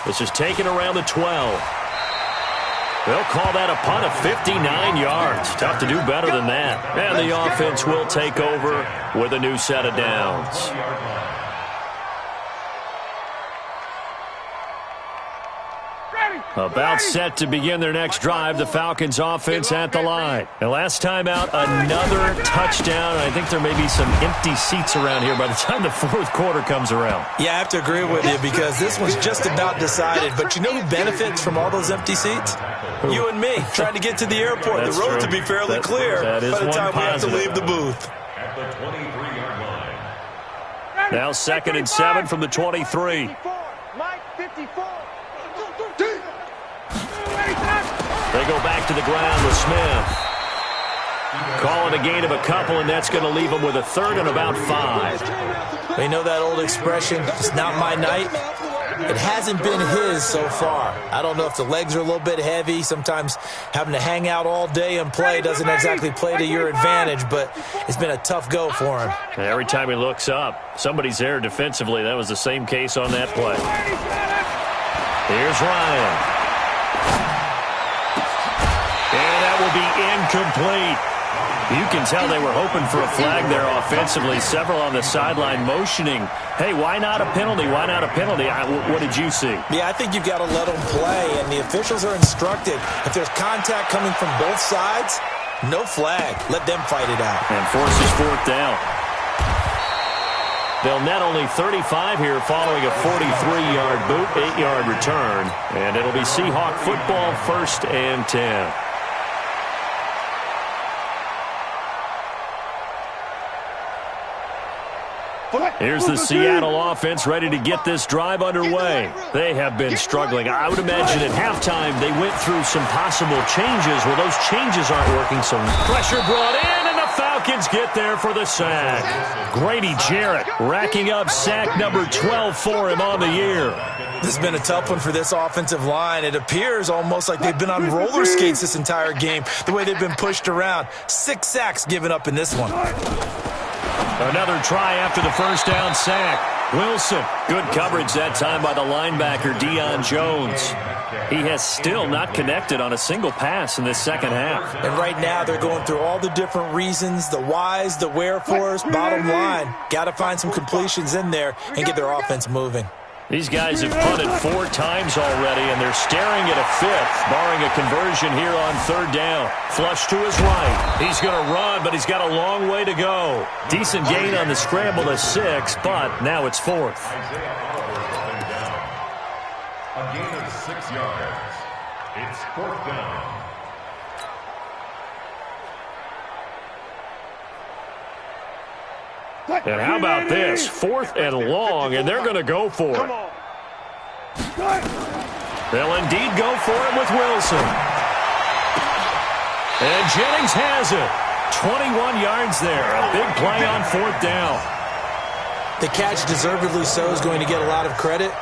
This is taken around the 12. They'll call that a punt of 59 yards. Tough to do better than that. And the offense will take over with a new set of downs. About set to begin their next drive, the Falcons offense at the line. And last time out, another touchdown. I think there may be some empty seats around here by the time the 4th quarter comes around. Yeah, I have to agree with you because this one's just about decided. But you know who benefits from all those empty seats? You and me, trying to get to the airport. That's the road true. to be fairly clear that is by the time one we have to positive. leave the booth. At the 23-yard line. Now 2nd and 7 from the 23. Mike, 54. They go back to the ground with Smith. Call it a gain of a couple, and that's going to leave them with a 3rd and about 5. They know that old expression, it's not my night. It hasn't been his so far. I don't know if the legs are a little bit heavy. Sometimes having to hang out all day and play doesn't exactly play to your advantage, but it's been a tough go for him. And every time he looks up, somebody's there defensively. That was the same case on that play. Here's Ryan. And that will be incomplete. You can tell they were hoping for a flag there offensively. Several on the sideline motioning, hey, why not a penalty? Why not a penalty? What did you see? Yeah, I think you've got to let them play, and the officials are instructed. If there's contact coming from both sides, no flag. Let them fight it out. And forces 4th down. They'll net only 35 here following a 43-yard boot, 8-yard return. And it'll be Seahawk football, 1st and 10. Here's the Seattle offense ready to get this drive underway. They have been struggling. I would imagine at halftime they went through some possible changes. Well, those changes aren't working, so pressure brought in, and the Falcons get there for the sack. Grady Jarrett racking up sack number 12 for him on the year. This has been a tough one for this offensive line. It appears almost like they've been on roller skates this entire game, the way they've been pushed around. 6 sacks given up in this one. Another try after the first down sack. Wilson, good coverage that time by the linebacker, Deion Jones. He has still not connected on a single pass in this second half. And right now they're going through all the different reasons, the whys, the wherefores. Bottom line, got to find some completions in there and get their offense moving. These guys have punted 4 times already, and they're staring at a 5th, barring a conversion here on 3rd down. Flush to his right. He's going to run, but he's got a long way to go. Decent gain on the scramble to 6, but now it's 4th. A gain of 6 yards. It's 4th down. And how about this? 4th and long, and they're going to go for it. They'll indeed go for it with Wilson. And Jennings has it. 21 yards there. A big play on 4th down. The catch, deservedly so, is going to get a lot of credit,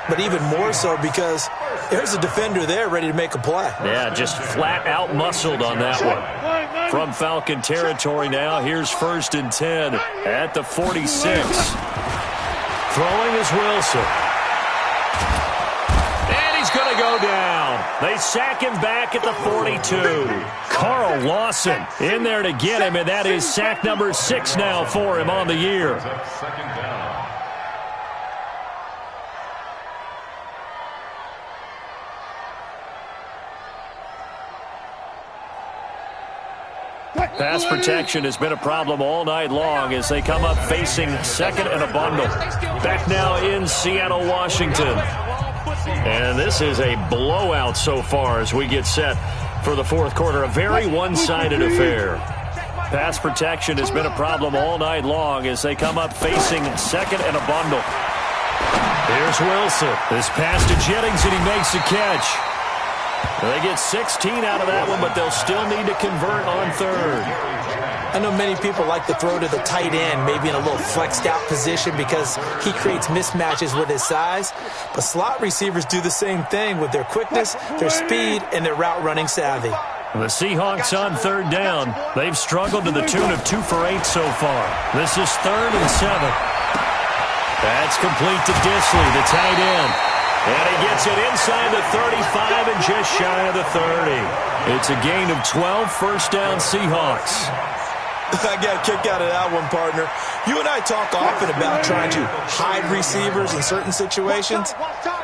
but even more so because there's a defender there ready to make a play. Yeah, just flat out muscled on that one. From Falcon territory now, here's 1st and 10 at the 46. Throwing is Wilson. And he's going to go down. They sack him back at the 42. Carl Lawson in there to get him, and that is sack number 6 now for him on the year. Pass protection has been a problem all night long as they come up facing 2nd and a bundle. Back now in Seattle, Washington. And this is a blowout so far as we get set for the 4th quarter. A very one-sided affair. Pass protection has been a problem all night long as they come up facing 2nd and a bundle. Here's Wilson. This pass to Jennings, and he makes the catch. They get 16 out of that one, but they'll still need to convert on 3rd. I know many people like to throw to the tight end, maybe in a little flexed out position because he creates mismatches with his size. But slot receivers do the same thing with their quickness, their speed, and their route running savvy. The Seahawks on 3rd down. They've struggled to the tune of 2 for 8 so far. This is 3rd and 7. That's complete to Disley, the tight end. And he gets it inside the 35 and just shy of the 30. It's a gain of 12, 1st down Seahawks. I got a kick out of that one, partner. You and I talk often about trying to hide receivers in certain situations,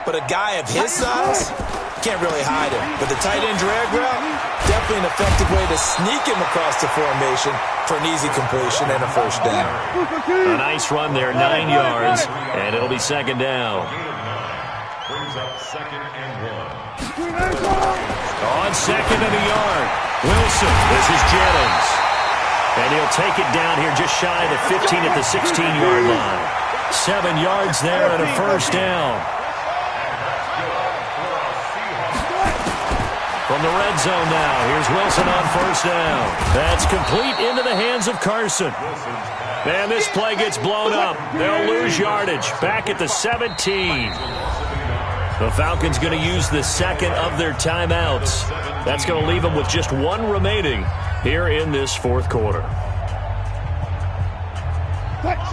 but a guy of his size can't really hide him. But the tight end drag route, definitely an effective way to sneak him across the formation for an easy completion and a 1st down. A nice run there, 9 yards, and it'll be 2nd down. Brings up 2nd and 1. On 2nd and a yard, Wilson. This is Jennings. And he'll take it down here just shy of the 15 at the 16-yard line. 7 yards there and a 1st down. From the red zone now, here's Wilson on 1st down. That's complete into the hands of Carson. And this play gets blown up. They'll lose yardage back at the 17. The Falcons going to use the 2nd of their timeouts. That's going to leave them with just 1 remaining here in this 4th quarter.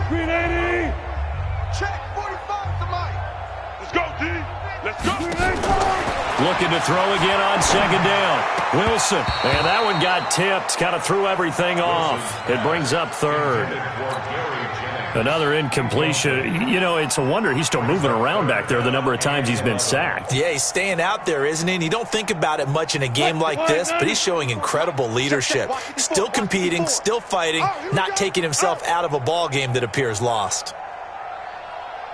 Screen 80. Check 45 to Mike. Let's go, D. Let's go. Looking to throw again on 2nd down. Wilson. And that one got tipped. Kind of threw everything off. It brings up 3rd. Another incompletion. You know, it's a wonder he's still moving around back there the number of times he's been sacked. Yeah, he's staying out there, isn't he? And you don't think about it much in a game like this, but he's showing incredible leadership. Still competing, still fighting, not taking himself out of a ball game that appears lost.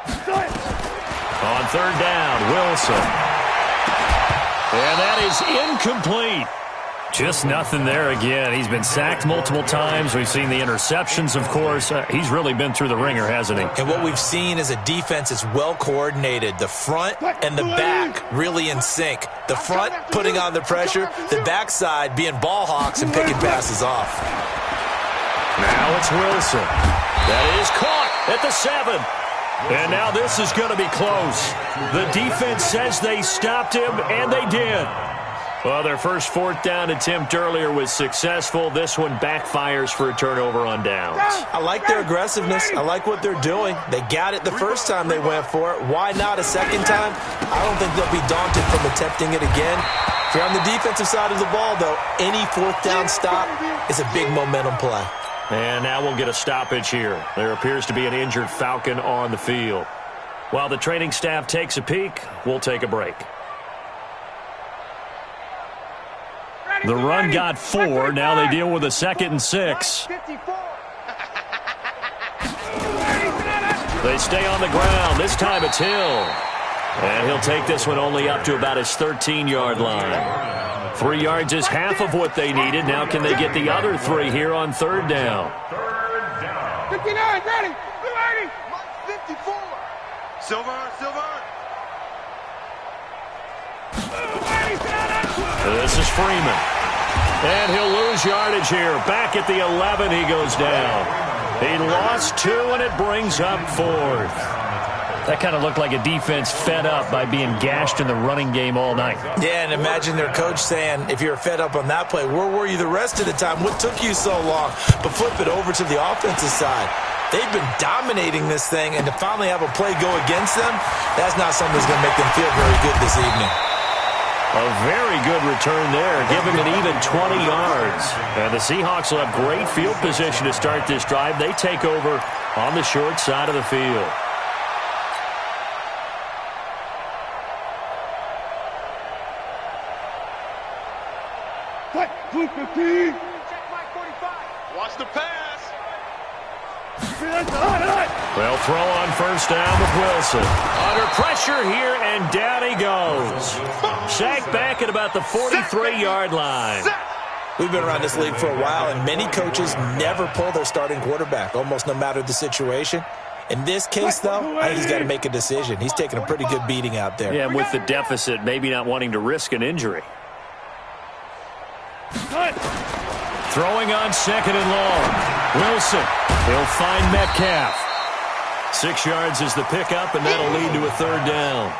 On third down, Wilson. And that is incomplete. Just nothing there again. He's been sacked multiple times. We've seen the interceptions, of course. He's really been through the ringer, hasn't he? And what we've seen is a defense that's well coordinated. The front and the back really in sync. The front putting on the pressure, the backside being ball hawks and picking passes off. Now it's Wilson. That is caught at the 7. And now this is going to be close. The defense says they stopped him, and they did. Well, their first fourth down attempt earlier was successful. This one backfires for a turnover on downs. I like their aggressiveness. I like what they're doing. They got it the first time they went for it. Why not a second time? I don't think they'll be daunted from attempting it again. If you're on the defensive side of the ball, though, any fourth down stop is a big momentum play. And now we'll get a stoppage here. There appears to be an injured Falcon on the field. While the training staff takes a peek, we'll take a break. The run got 4. Now they deal with a 2nd and 6. They stay on the ground. This time it's Hill. And he'll take this one only up to about his 13-yard line. 3 yards is half of what they needed. Now can they get the other 3 here on third down? 59, ready. 54. Silver. This is Freeman. And he'll lose yardage here. Back at the 11, he goes down. He lost 2, and it brings up 4th. That kind of looked like a defense fed up by being gashed in the running game all night. Yeah, and imagine their coach saying, if you're fed up on that play, where were you the rest of the time? What took you so long? But flip it over to the offensive side. They've been dominating this thing, and to finally have a play go against them, that's not something that's going to make them feel very good this evening. A very good return there, giving an even 20 yards. And the Seahawks will have great field position to start this drive. They take over on the short side of the field. Watch the pass. They'll throw on first down with Wilson. Under pressure here, and down he goes. Sacked back at about the 43-yard line. We've been around this league for a while, and many coaches never pull their starting quarterback, almost no matter the situation. In this case, though, I think he's got to make a decision. He's taking a pretty good beating out there. Yeah, with the deficit, maybe not wanting to risk an injury. Throwing on 2nd and long. Wilson. He'll find Metcalf. 6 yards is the pickup, and that'll lead to a third down.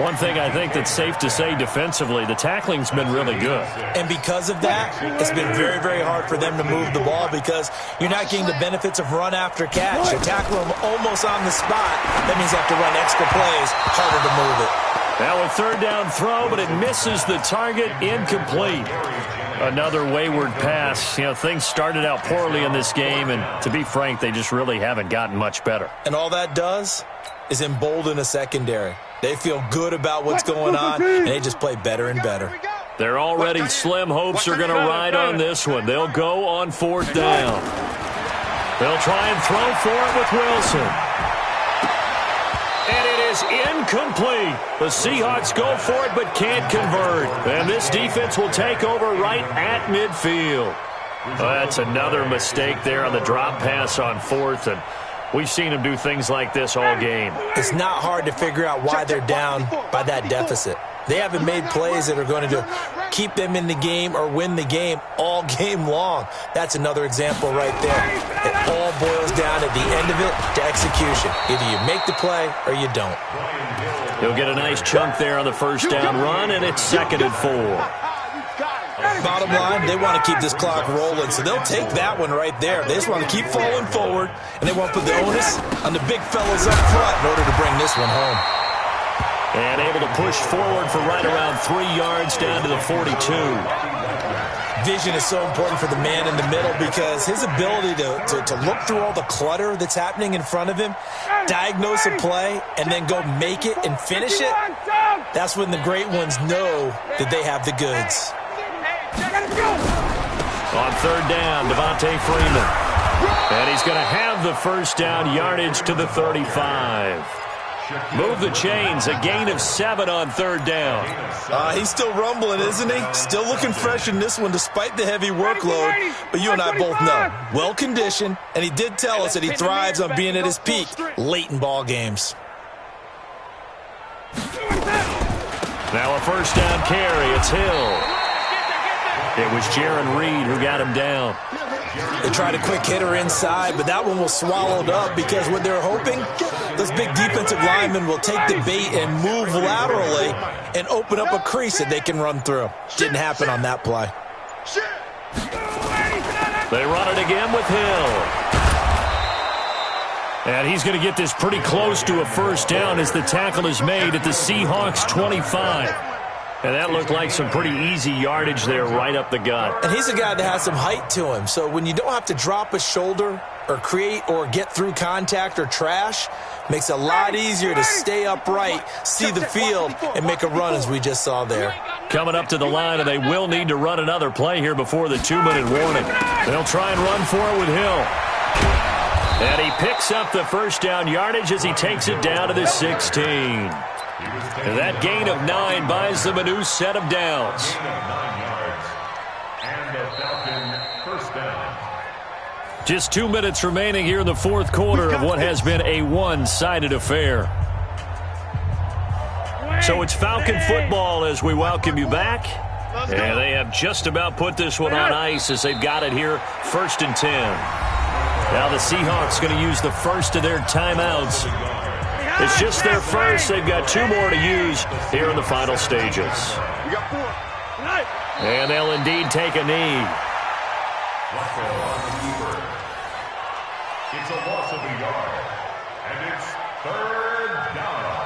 One thing I think that's safe to say defensively, the tackling's been really good. And because of that, it's been very, very hard for them to move the ball because you're not getting the benefits of run after catch. They tackle them almost on the spot. That means they have to run extra plays, harder to move it. Now a third down throw, but it misses the target, incomplete. Another wayward pass. You know, things started out poorly in this game, and to be frank, they just really haven't gotten much better. And all that does is embolden a secondary. They feel good about what's going on, and they just play better and better. Their already slim hopes are going to ride on this one. They'll go on fourth down. They'll try and throw for it with Wilson. And it is incomplete. The Seahawks go for it but can't convert. And this defense will take over right at midfield. That's another mistake there on the drop pass on fourth. And we've seen them do things like this all game. It's not hard to figure out why they're down by that deficit. They haven't made plays that are going to keep them in the game or win the game all game long. That's another example right there. It all boils down at the end of it to execution. Either you make the play or you don't. He'll get a nice chunk there on the first down run, and it's 2nd and 4. Bottom line, they want to keep this clock rolling, so they'll take that one right there. They just want to keep falling forward, and they want to put the onus on the big fellas up front in order to bring this one home. And able to push forward for right around 3 yards down to the 42. Vision is so important for the man in the middle because his ability to look through all the clutter that's happening in front of him, diagnose a play, and then go make it and finish it, that's when the great ones know that they have the goods. On third down, Devontae Freeman. And he's going to have the first down, yardage to the 35. Move the chains, a gain of 7 on 3rd down. He's still rumbling, isn't he? Still looking fresh in this one despite the heavy workload. But you and I both know, well-conditioned, and he did tell us that he thrives on being at his peak late in ball games. Now a 1st down carry. It's Hill. It was Jaron Reed who got him down. They tried a quick hitter inside, but that one was swallowed up because what they're hoping, those big defensive linemen will take the bait and move laterally and open up a crease that they can run through. Didn't happen on that play. They run it again with Hill. And he's going to get this pretty close to a 1st down as the tackle is made at the Seahawks 25. And that looked like some pretty easy yardage there right up the gut. And he's a guy that has some height to him. So when you don't have to drop a shoulder or create or get through contact or trash, makes it a lot easier to stay upright, see the field, and make a run as we just saw there. Coming up to the line, and they will need to run another play here before the 2-minute warning. They'll try and run for it with Hill. And he picks up the 1st down yardage as he takes it down to the 16. And that gain of 9 buys them a new set of downs. And the Falcon 1st down. Just 2 minutes remaining here in the 4th quarter of what has been a one-sided affair. So it's Falcon football as we welcome you back. And they have just about put this one on ice as they've got it here 1st and 10. Now the Seahawks going to use the first of their timeouts. It's just their first. They've got 2 more to use here in the final stages. And they'll indeed take a knee. It's a loss of a yard. And it's 3rd down.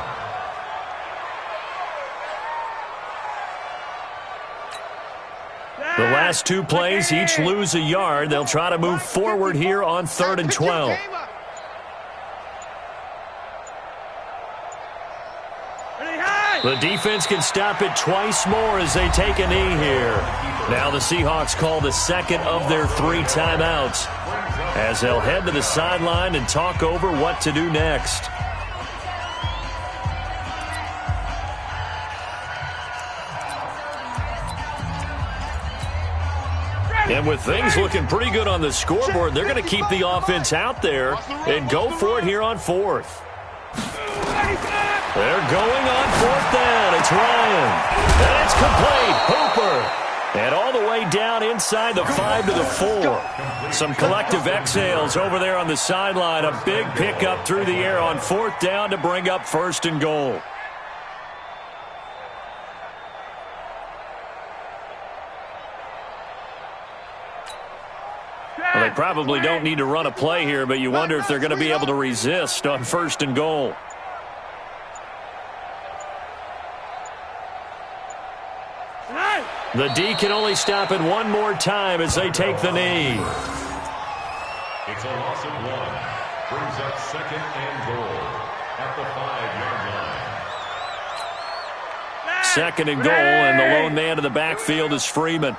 The last 2 plays each lose a yard. They'll try to move forward here on 3rd and 12. The defense can stop it twice more as they take a knee here. Now the Seahawks call the 2nd of their 3 timeouts as they'll head to the sideline and talk over what to do next. And with things looking pretty good on the scoreboard, they're going to keep the offense out there and go for it here on 4th. They're going on 4th down. It's Ryan. And it's complete. Hooper. And all the way down inside the 5 to the 4. Some collective exhales over there on the sideline. A big pickup through the air on 4th down to bring up 1st and goal. Well, they probably don't need to run a play here, but you wonder if they're going to be able to resist on 1st and goal. The D can only stop it one more time as they take the knee. It's a loss of 1. Brings up 2nd and goal at the 5-yard line. 2nd and goal, and the lone man in the backfield is Freeman.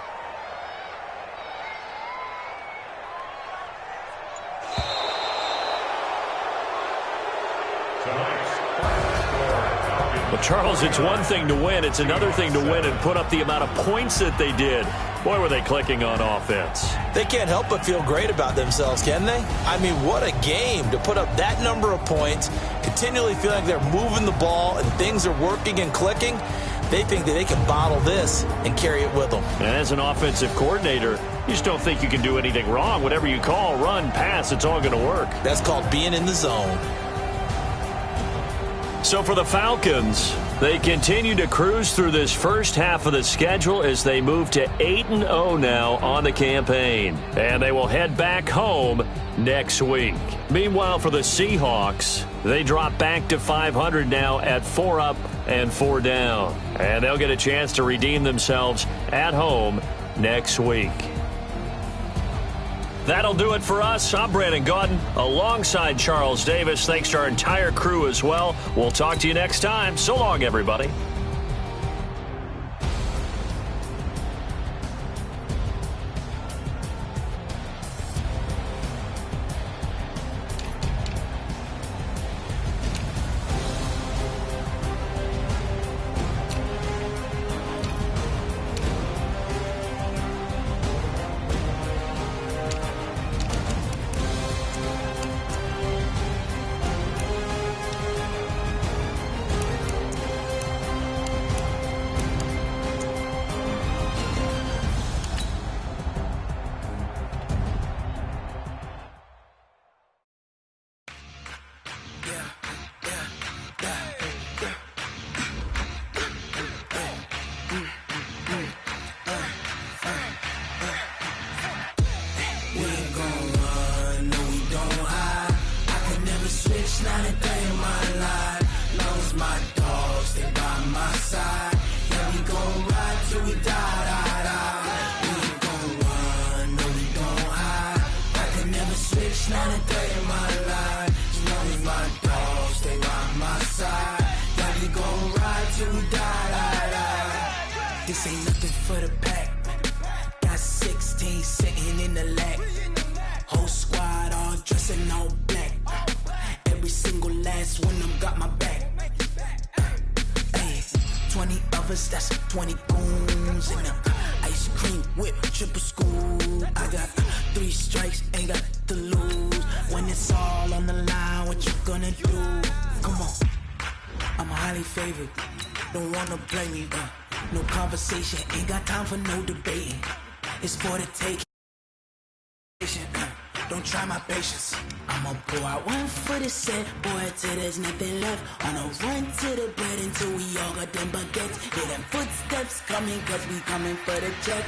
Well, Charles, it's one thing to win. It's another thing to win and put up the amount of points that they did. Boy, were they clicking on offense. They can't help but feel great about themselves, can they? I mean, what a game to put up that number of points, continually feeling like they're moving the ball and things are working and clicking. They think that they can bottle this and carry it with them. And as an offensive coordinator, you just don't think you can do anything wrong. Whatever you call, run, pass, it's all going to work. That's called being in the zone. So for the Falcons, they continue to cruise through this first half of the schedule as they move to 8-0 now on the campaign. And they will head back home next week. Meanwhile, for the Seahawks, they drop back to 500 now at 4 up and 4 down. And they'll get a chance to redeem themselves at home next week. That'll do it for us. I'm Brandon Gaudin alongside Charles Davis. Thanks to our entire crew as well. We'll talk to you next time. So long, everybody. don't hide. I could never switch, not a day in my life. Long as my dogs, they by my side. Yeah, we gon' ride till we die, die, die. We ain't gon' run, no, we don't hide. I could never switch, not a day in my life. As long as my dogs, they by my side. Yeah, we gon' ride till we die, die, die. This ain't nothing for the pack. Got 16 sitting in the lap. Whole squad all dressing all black. Every single last one of them got my back. Hey, 20 of us, that's 20 goons in them. Ice cream whip, triple scoop. I got 3 strikes, ain't got to lose. When it's all on the line, what you gonna do? Come on, I'm highly favored. Don't wanna play me, no conversation, ain't got time for no debating. It's for the take. Don't try my patience. I'ma pour out one for the set, boy, till there's nothing left. On a run to the bread until we all got them baguettes. Hear them footsteps coming, cause we coming for the check.